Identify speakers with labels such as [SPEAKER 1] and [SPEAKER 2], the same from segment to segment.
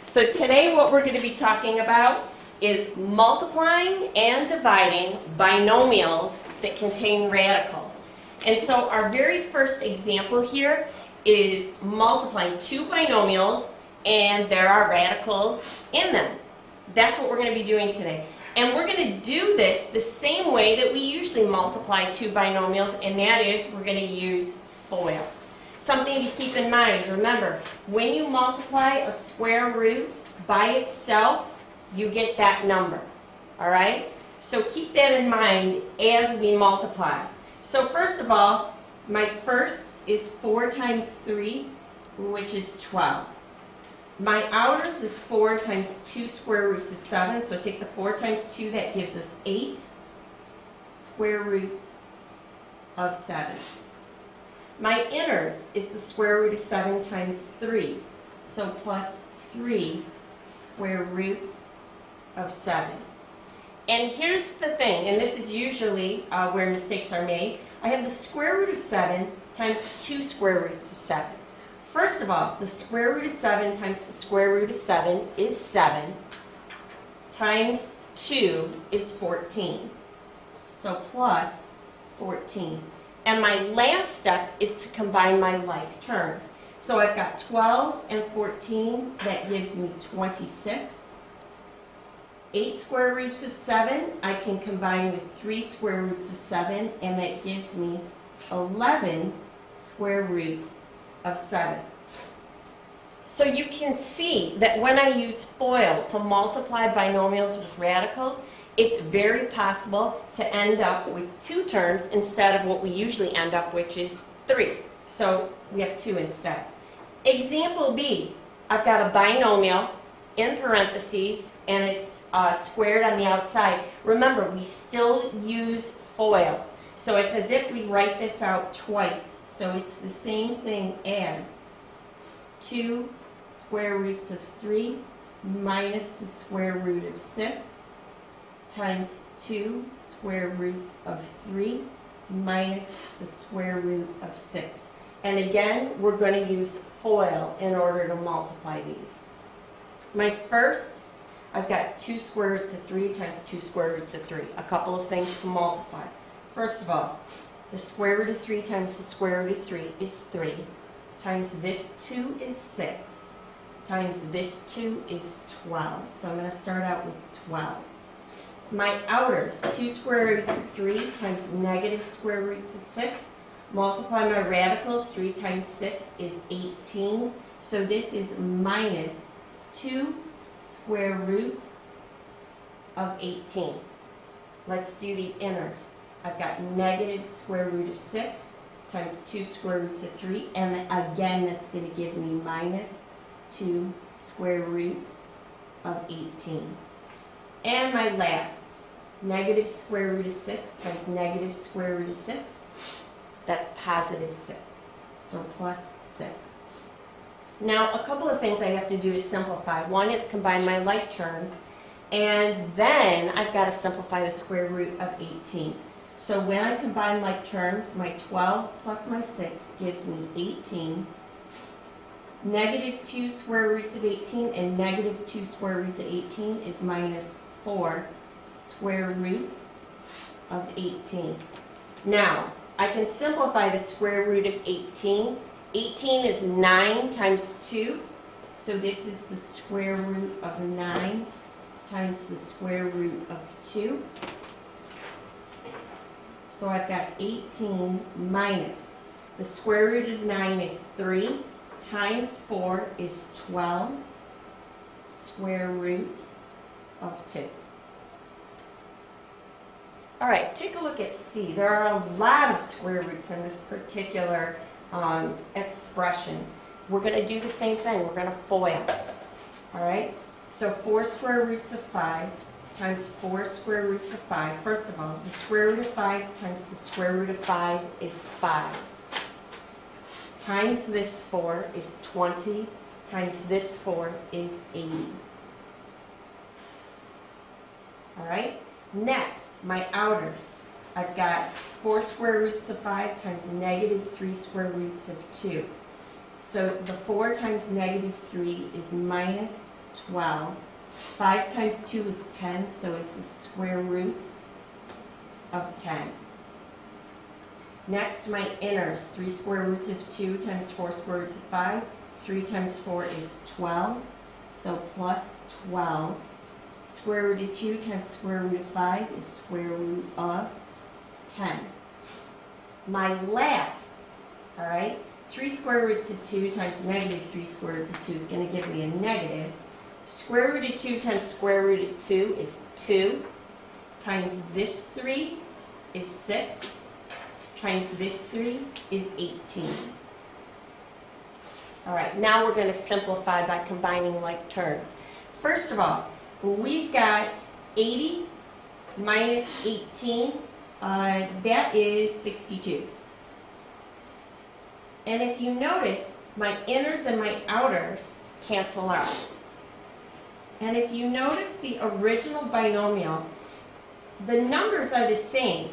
[SPEAKER 1] So today what we're going to be talking about is multiplying and dividing binomials that contain radicals. And so our very first example here is multiplying two binomials and there are radicals in them. That's what we're going to be doing today. And we're going to do this the same way that we usually multiply two binomials, and that is we're going to use FOIL. Something to keep in mind, remember, when you multiply a square root by itself, you get that number, all right? So keep that in mind as we multiply. So first of all, my first is 4 times 3, which is 12. My outers is 4 times 2 square roots of 7, so take the 4 times 2, that gives us 8 square roots of 7. My inners is the square root of 7 times 3, so plus 3 square roots of 7. And here's the thing, and this is usually where mistakes are made. I have the square root of 7 times 2 square roots of 7. First of all, the square root of 7 times the square root of 7 is 7, times 2 is 14, so plus 14. And my last step is to combine my like terms. So I've got 12 and 14, that gives me 26. 8 square roots of 7, I can combine with 3 square roots of 7, and that gives me 11 square roots of 7. So you can see that when I use FOIL to multiply binomials with radicals, it's very possible to end up with 2 terms instead of what we usually end up with, which is 3. So we have 2 instead. Example B, I've got a binomial in parentheses and it's squared on the outside. Remember, we still use FOIL. So it's as if we write this out twice. So it's the same thing as 2 square roots of 3 minus the square root of 6 times 2 square roots of 3 minus the square root of 6. And again, we're going to use FOIL in order to multiply these. My first, I've got 2 square roots of 3 times 2 square roots of 3. A couple of things to multiply. First of all, the square root of 3 times the square root of 3 is 3, times this 2 is 6, times this 2 is 12. So I'm going to start out with 12. My outers, 2 square roots of 3 times negative square roots of 6. Multiply my radicals, 3 times 6 is 18. So this is minus 2 square roots of 18. Let's do the inners. I've got negative square root of 6 times 2 square roots of 3. And again, that's going to give me minus 2 square roots of 18. And my lasts, negative square root of 6 times negative square root of 6. That's positive 6. So plus 6. Now, a couple of things I have to do is simplify. One is combine my like terms. And then I've got to simplify the square root of 18. So when I combine like terms, my 12 plus my 6 gives me 18. Negative 2 square roots of 18 and negative 2 square roots of 18 is minus 4 square roots of 18. Now, I can simplify the square root of 18. 18 is 9 times 2, so this is the square root of 9 times the square root of 2. So I've got 18 minus the square root of 9 is 3 times 4 is 12 square root of 2. All right, take a look at C. There are a lot of square roots in this particular expression. We're going to do the same thing. We're going to FOIL. All right, so 4 square roots of 5 times 4 square roots of 5. First of all, the square root of 5 times the square root of 5 is 5. Times this 4 is 20, times this 4 is 80. All right? Next, my outers. I've got 4 square roots of 5 times negative 3 square roots of 2. So the 4 times negative 3 is minus 12. 5 times 2 is 10, so it's the square roots of 10. Next, my inners, 3 square roots of 2 times 4 square roots of 5. 3 times 4 is 12, so plus 12. Square root of 2 times square root of 5 is square root of 10. My lasts, all right, 3 square roots of 2 times negative 3 square roots of 2 is going to give me a negative. Square root of 2 times square root of 2 is 2, times this 3 is 6, times this 3 is 18. All right, now we're going to simplify by combining like terms. First of all, we've got 80 minus 18, that is 62. And if you notice, my inners and my outers cancel out. And if you notice the original binomial, the numbers are the same.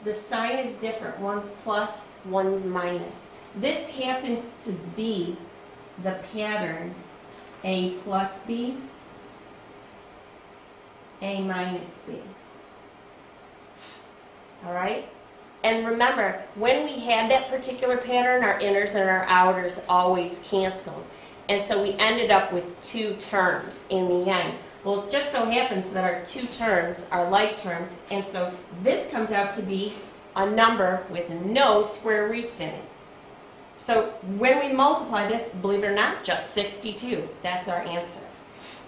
[SPEAKER 1] The sign is different. One's plus, one's minus. This happens to be the pattern A plus B, A minus B. All right? And remember, when we had that particular pattern, our inners and our outers always canceled. And so we ended up with 2 terms in the end. Well, it just so happens that our 2 terms are like terms, and so this comes out to be a number with no square roots in it. So when we multiply this, believe it or not, just 62. That's our answer.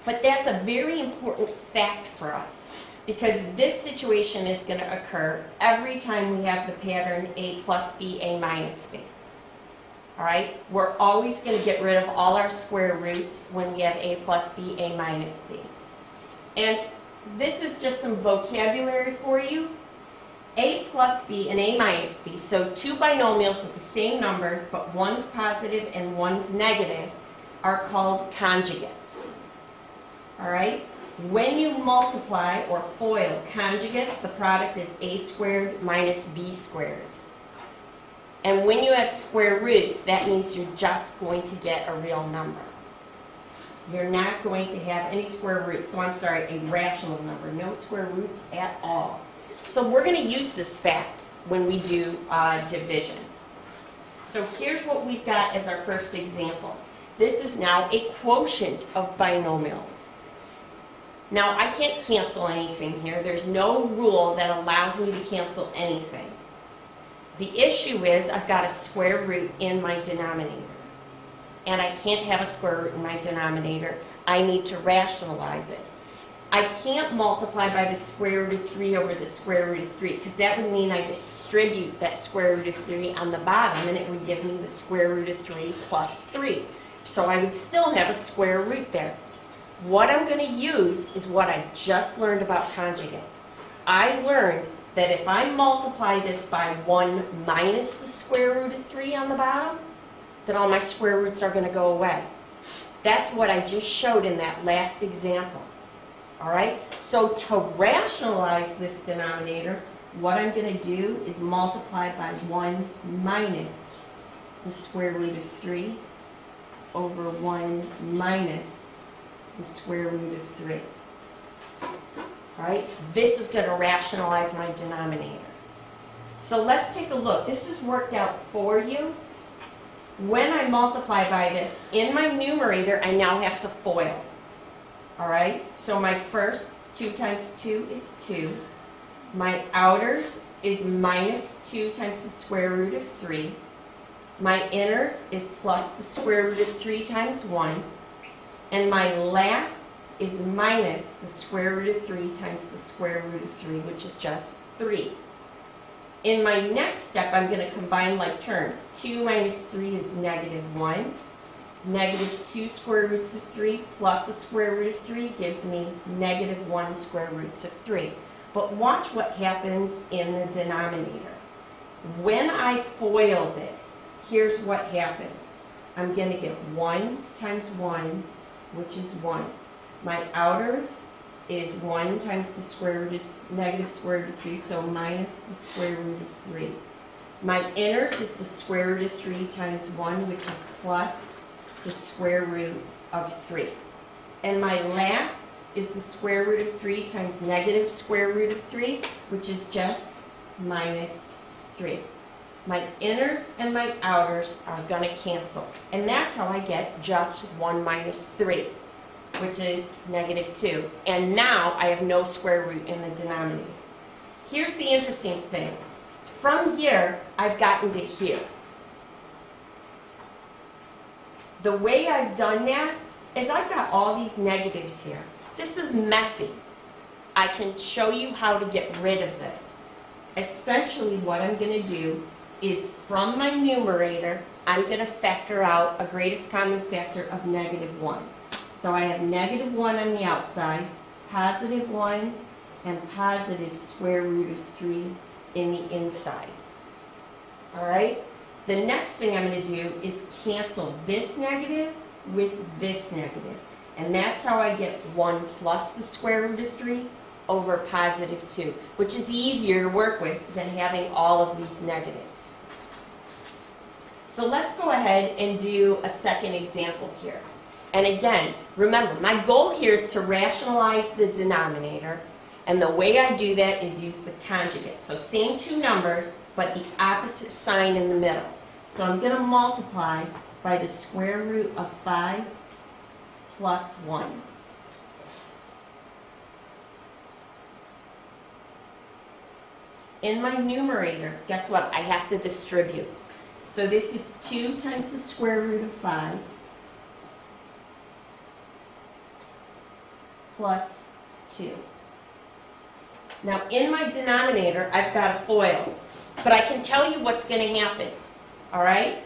[SPEAKER 1] But that's a very important fact for us, because this situation is going to occur every time we have the pattern A plus B, A minus B. All right? We're always going to get rid of all our square roots when we have A plus B, A minus B. And this is just some vocabulary for you. A plus B and A minus B, so 2 binomials with the same numbers, but one's positive and one's negative, are called conjugates. All right? When you multiply or FOIL conjugates, the product is A squared minus B squared. And when you have square roots, that means you're just going to get a real number. You're not going to have any square roots. So I'm sorry, a rational number. No square roots at all. So we're going to use this fact when we do division. So here's what we've got as our first example. This is now a quotient of binomials. Now I can't cancel anything here. There's no rule that allows me to cancel anything. The issue is I've got a square root in my denominator. And I can't have a square root in my denominator. I need to rationalize it. I can't multiply by the square root of 3 over the square root of 3, because that would mean I distribute that square root of 3 on the bottom, and it would give me the square root of 3 plus 3. So I would still have a square root there. What I'm going to use is what I just learned about conjugates. I learned that if I multiply this by 1 minus the square root of 3 on the bottom, then all my square roots are going to go away. That's what I just showed in that last example. All right? So to rationalize this denominator, what I'm going to do is multiply by 1 minus the square root of 3 over 1 minus the square root of 3. All right? This is going to rationalize my denominator. So let's take a look. This is worked out for you. When I multiply by this, in my numerator, I now have to FOIL. All right? So my first 2 times 2 is 2. My outers is minus 2 times the square root of 3. My inners is plus the square root of 3 times 1. And my lasts is minus the square root of 3 times the square root of 3, which is just 3. In my next step, I'm going to combine like terms. 2 minus 3 is negative 1. Negative 2 square roots of 3 plus the square root of 3 gives me negative 1 square roots of 3. But watch what happens in the denominator. When I FOIL this, here's what happens. I'm going to get 1 times 1, which is 1. My outers is 1 times the square root of negative square root of 3, so minus the square root of 3. My inners is the square root of 3 times 1, which is plus the square root of 3. And my lasts is the square root of 3 times negative square root of 3, which is just minus 3. My inners and my outers are going to cancel. And that's how I get just 1 minus 3, which is negative 2. And now I have no square root in the denominator. Here's the interesting thing. From here, I've gotten to here. The way I've done that is I've got all these negatives here. This is messy. I can show you how to get rid of this. Essentially, what I'm going to do is from my numerator, I'm going to factor out a greatest common factor of negative 1. So I have negative 1 on the outside, positive 1, and positive square root of 3 in the inside. All right? The next thing I'm going to do is cancel this negative with this negative. And that's how I get 1 plus the square root of 3 over positive 2, which is easier to work with than having all of these negatives. So let's go ahead and do a second example here. And again, remember, my goal here is to rationalize the denominator. And the way I do that is use the conjugate. So same two numbers, but the opposite sign in the middle. So I'm going to multiply by the square root of 5 plus 1. In my numerator, guess what? I have to distribute. So this is 2 times the square root of 5 plus 2. Now in my denominator, I've got a FOIL, but I can tell you what's going to happen, all right?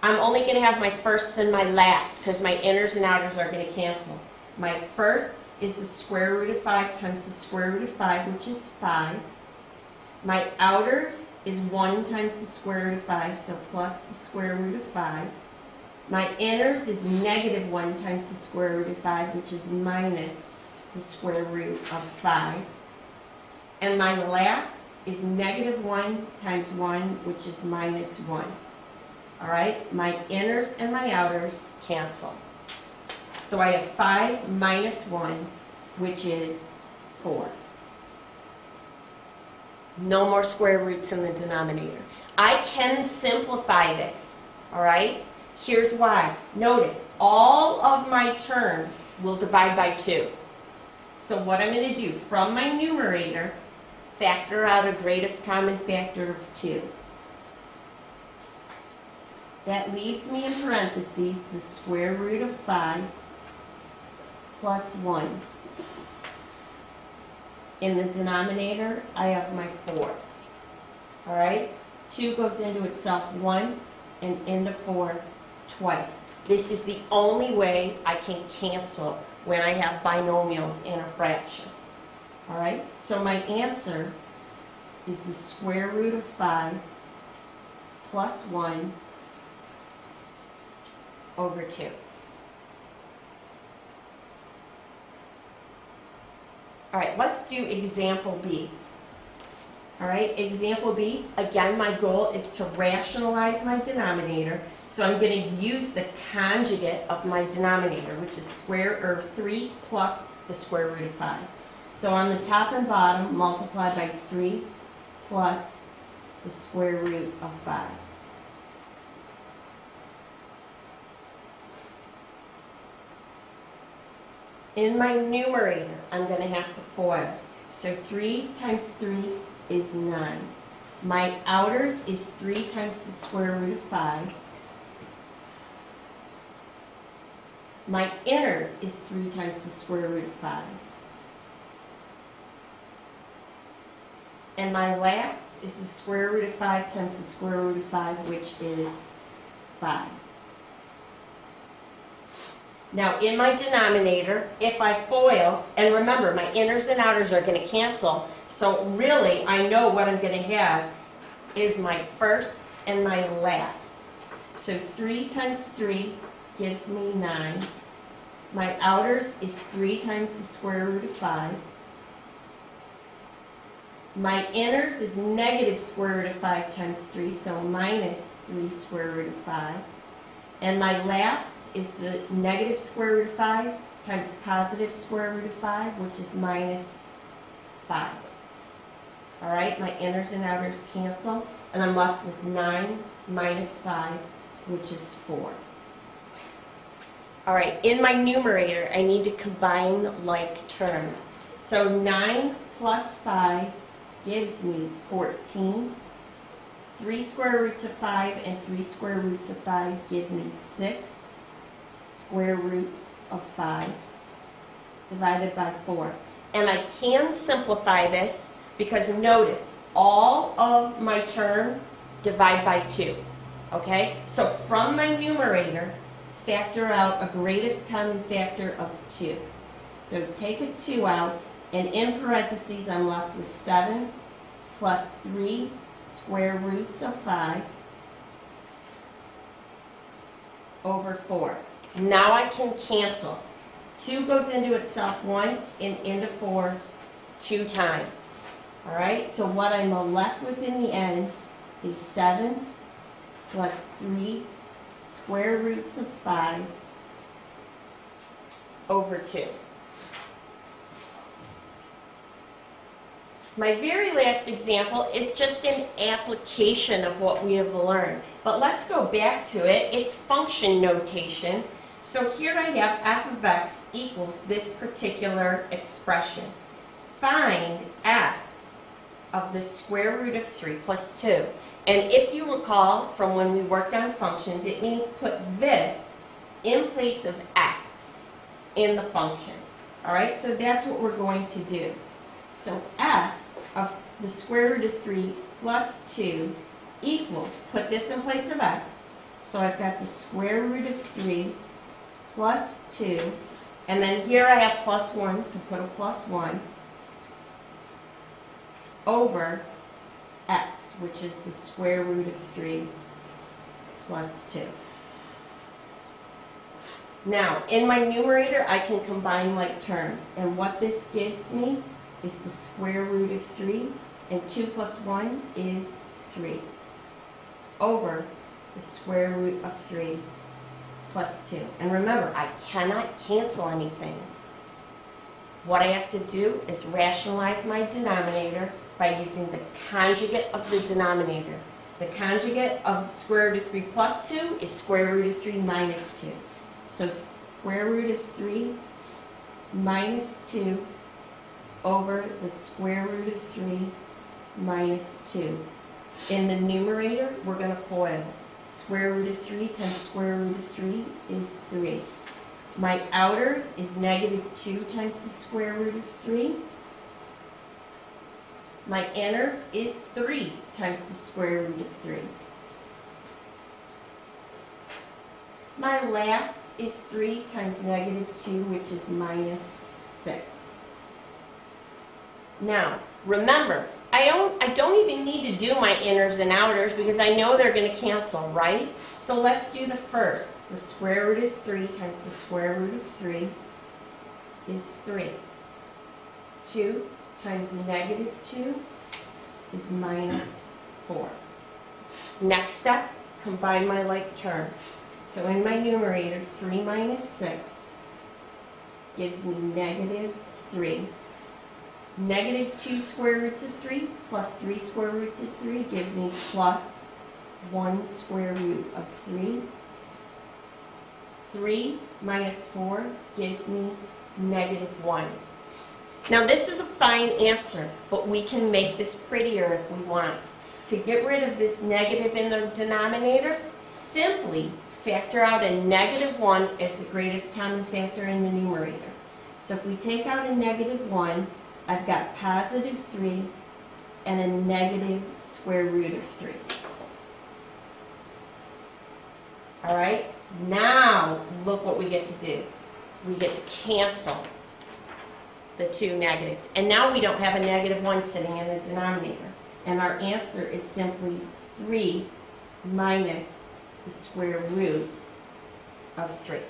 [SPEAKER 1] I'm only going to have my firsts and my lasts because my inners and outers are going to cancel. My firsts is the square root of 5 times the square root of 5, which is 5. My outers is 1 times the square root of 5, so plus the square root of 5. My inners is negative 1 times the square root of 5, which is minus the square root of 5. And my lasts is negative 1 times 1, which is minus 1. All right? My inners and my outers cancel. So I have 5 minus 1, which is 4. No more square roots in the denominator. I can simplify this, all right? Here's why. Notice, all of my terms will divide by 2. So what I'm going to do, from my numerator, factor out a greatest common factor of 2. That leaves me in parentheses the square root of 5 plus 1. In the denominator, I have my 4. All right? 2 goes into itself once and into 4 twice. This is the only way I can cancel when I have binomials in a fraction. All right? So my answer is the square root of 5 plus 1 over 2. All right, let's do example B. All right, example B, again, my goal is to rationalize my denominator. So I'm going to use the conjugate of my denominator, which is 3 plus the square root of 5. So on the top and bottom, multiply by 3 plus the square root of 5. In my numerator, I'm going to have to FOIL. So 3 times 3 is 9. My outers is 3 times the square root of 5. My inners is 3 times the square root of 5. And my lasts is the square root of 5 times the square root of 5, which is 5. Now, in my denominator, if I FOIL, and remember, my inners and outers are going to cancel, so really, I know what I'm going to have is my firsts and my lasts. So 3 times 3 gives me 9. My outers is 3 times the square root of 5. My inners is negative square root of 5 times 3, so minus 3 square root of 5. And my last is the negative square root of 5 times positive square root of 5, which is minus 5. All right, my inners and outers cancel, and I'm left with 9 minus 5, which is 4. All right, in my numerator, I need to combine like terms. So 9 plus 5 gives me 14. 3 square roots of 5 and 3 square roots of 5 give me 6 square roots of 5 divided by 4. And I can simplify this because notice, all of my terms divide by 2. Okay? So from my numerator, factor out a greatest common factor of 2. So take a 2 out, and in parentheses I'm left with 7 plus 3 square roots of 5 over 4. Now I can cancel. 2 goes into itself once and into 4 2 times. All right, so what I'm left with in the end is 7 plus 3 square roots of 5 over 2. My very last example is just an application of what we have learned. But let's go back to it. It's function notation. So here I have f of x equals this particular expression. Find f of the square root of 3 plus 2. And if you recall from when we worked on functions, it means put this in place of x in the function. All right, so that's what we're going to do. So f of the square root of 3 plus 2 equals, put this in place of x, so I've got the square root of 3 plus 2, and then here I have plus 1, so put a plus 1, over x, which is the square root of 3 plus 2. Now, in my numerator, I can combine like terms, and what this gives me is the square root of 3, and 2 plus 1 is 3, over the square root of 3 plus 2. And remember, I cannot cancel anything. What I have to do is rationalize my denominator by using the conjugate of the denominator. The conjugate of square root of 3 plus 2 is square root of 3 minus 2. So square root of 3 minus 2 over the square root of 3 minus 2. In the numerator, we're going to FOIL. Square root of 3 times square root of 3 is 3. My outers is negative 2 times the square root of 3. My inners is 3 times the square root of 3. My last is 3 times negative 2, which is minus 6. Now, remember, I don't even need to do my inners and outers because I know they're going to cancel, right? So let's do the first. So square root of 3 times the square root of 3 is 3. 2 times negative 2 is minus 4. Next step, combine my like terms. So in my numerator, 3 minus 6 gives me negative 3. Negative 2 square roots of 3 plus 3 square roots of 3 gives me plus 1 square root of 3. 3 minus 4 gives me negative 1. Now this is a fine answer, but we can make this prettier if we want. To get rid of this negative in the denominator, simply factor out a negative 1 as the greatest common factor in the numerator. So if we take out a negative 1, I've got positive 3 and a negative square root of 3. All right, now look what we get to do. We get to cancel the two negatives. And now we don't have a negative 1 sitting in the denominator. And our answer is simply 3 minus the square root of 3.